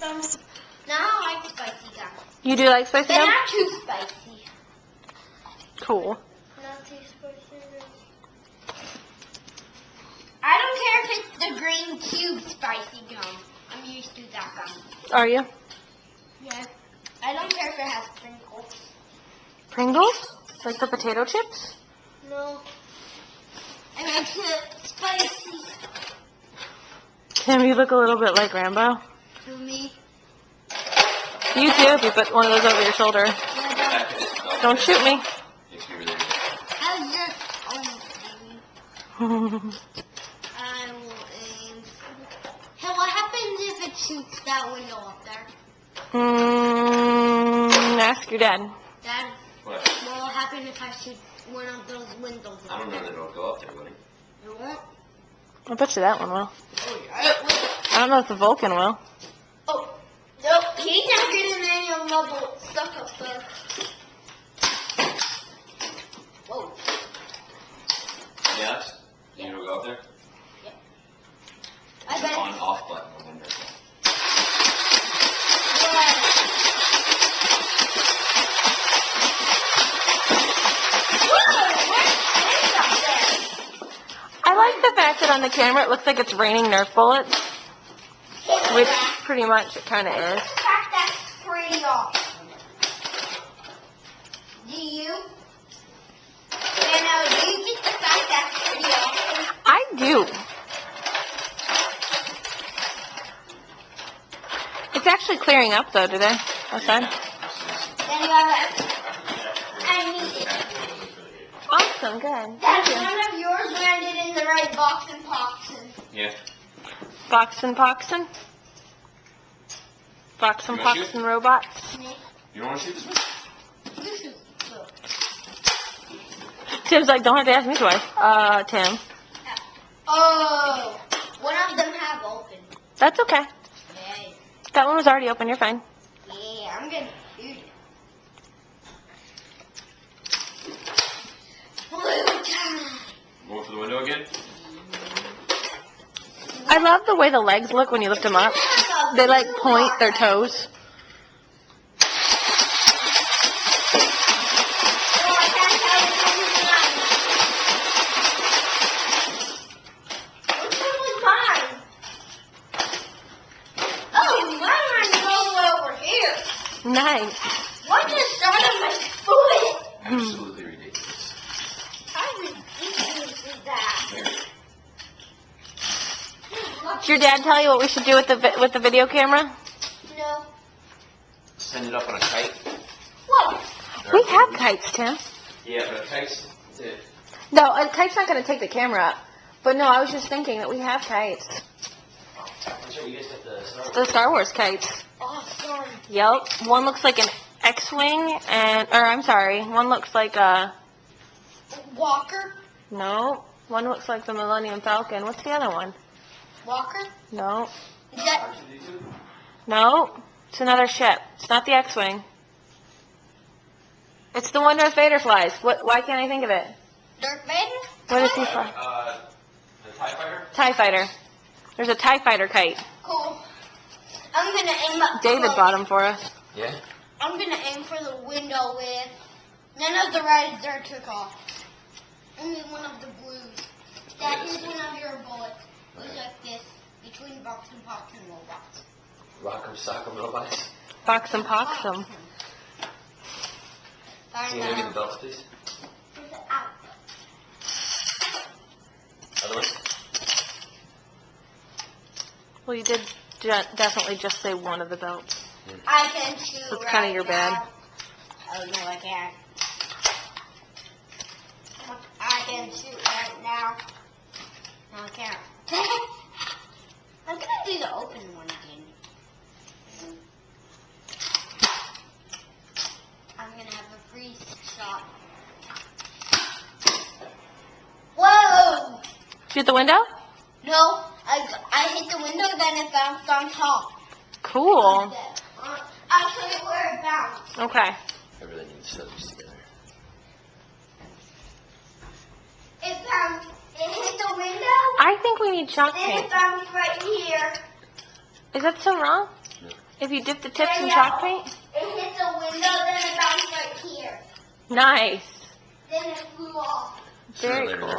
gum. No, I like spicy gum. You do like spicy They're gum? not too spicy. Cool. Not too spicy. I don't care if it's the green cube spicy gum. I'm used to that gum. Are you? Yeah. I don't care if it has sprinkles. Pringles? Like the potato chips? No. It makes it spicy. Tim, you look a little bit like Rambo. To me. You too, if you put one of those over your shoulder. Yeah, Don't shoot me. I was just almost aiming. I will aim. Hey, what happens if it shoots that window up there? Ask your dad. Dad, What? what will happen if I shoot one of those windows up I don't know there? that it'll go up there, buddy. It won't? I bet you that one will. Oh, yeah, it will. I don't know if the Vulcan will. Oh, nope. He's not getting any of my bullets stuck up there. Whoa. Yes? You know go up there? I There's an bet. on-off button on the window. I like the fact that on the camera it looks like it's raining Nerf bullets, which pretty much it kind of is. The fact that's pretty awesome. Do you? Do you get the fact that's pretty awesome? I do. It's actually clearing up though today. Outside. Then you have a... I need it. Awesome, good. That's one of yours landed in the right box and pops in. Yeah. Boxin' Poxin? Boxin' You wanna shoot? Poxin robots? You don't want to shoot this one? You shoot. Look. Tim's like, don't have to ask me twice. Tim. Oh, one of them have open. That's okay. Yeah, That one was already open, you're fine. yeah, I'm gonna shoot it. Blue time. Going for the window again? I love the way the legs look when you lift them up. They like point their toes. Oh, I can't tell which one was mine. Oh, mine is all the way over here. Nice. What just started my foot? Absolutely ridiculous. How ridiculous is that? Did your dad tell you what we should do with the video camera? No. Send it up on a kite. What? We have kites, Tim. Yeah, but a kite's it. No, a kite's not going to take the camera up. But no, I was just thinking that we have kites. I'm sure you guys got the Star Wars. The Star Wars kites. Awesome. Yep. One looks like an X-Wing one looks like a... Walker? No. One looks like the Millennium Falcon. What's the other one? Walker? No. Is that No. It's another ship. It's not the X-Wing. It's the one Darth Vader flies. Why can't I think of it? Darth Vader? What does he fly? The TIE Fighter? TIE Fighter. There's a TIE Fighter kite. Cool. I'm gonna aim up. David close. bought them for us. Yeah. I'm gonna aim for the window with none of the reds are took off. Only one of the blues. That is one of your bullets. Goes like this between box and pops and robots. Rock'em Sock'em Robots. Box and pox them. Can you give me the belts, please? Is it out? Other one? Well, you did definitely just say one of the belts. I can shoot. That's right kind of your bad. now. Oh no, I can't. I can shoot right now. No, I can't. I'm gonna do the open one again. I'm gonna have a free shot. Whoa! Shoot the window? No, I hit the window, then it bounced on top. Cool. I'll show you where it bounced. Okay. I really need to sew these together. It bounced. It hit the window. I think we need chalk Then it paint. bounced right here. Is that so wrong? No. If you dip the tips in chalk paint? It hit the window, then it bounced right here. Nice. Then it flew off. Very Sure, cool.